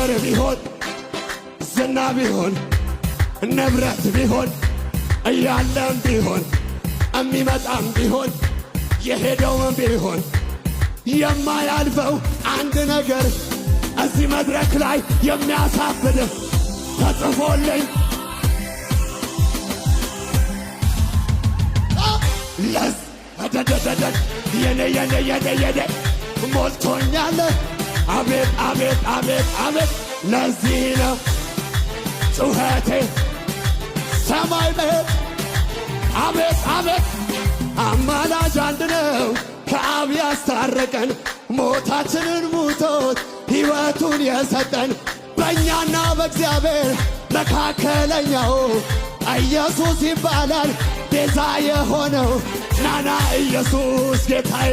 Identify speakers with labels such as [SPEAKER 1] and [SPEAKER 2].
[SPEAKER 1] ክብር ቢሆን ዝና ቢሆን ንብረት ቢሆን እያለም ቢሆን የሚመጣም ቢሆን የሄደውም ቢሆን የማያልፈው አንድ ነገር እዚህ መድረክ ላይ የሚያሳፍድ ተጽፎልኝ ለስ አደደደደ የኔ ሞልቶኛል። አቤት አቤት አቤት አቤት ለዚህ ነው ጩኸቴ ሰማይ መሄድ። አቤት አቤት አማላጅ አንድ ነው ከአብ ያስታረቀን ሞታችንን ሙቶት ሕይወቱን የሰጠን በእኛና በእግዚአብሔር መካከለኛው ኢየሱስ ይባላል ቤዛ የሆነው ናና ኢየሱስ ጌታዬ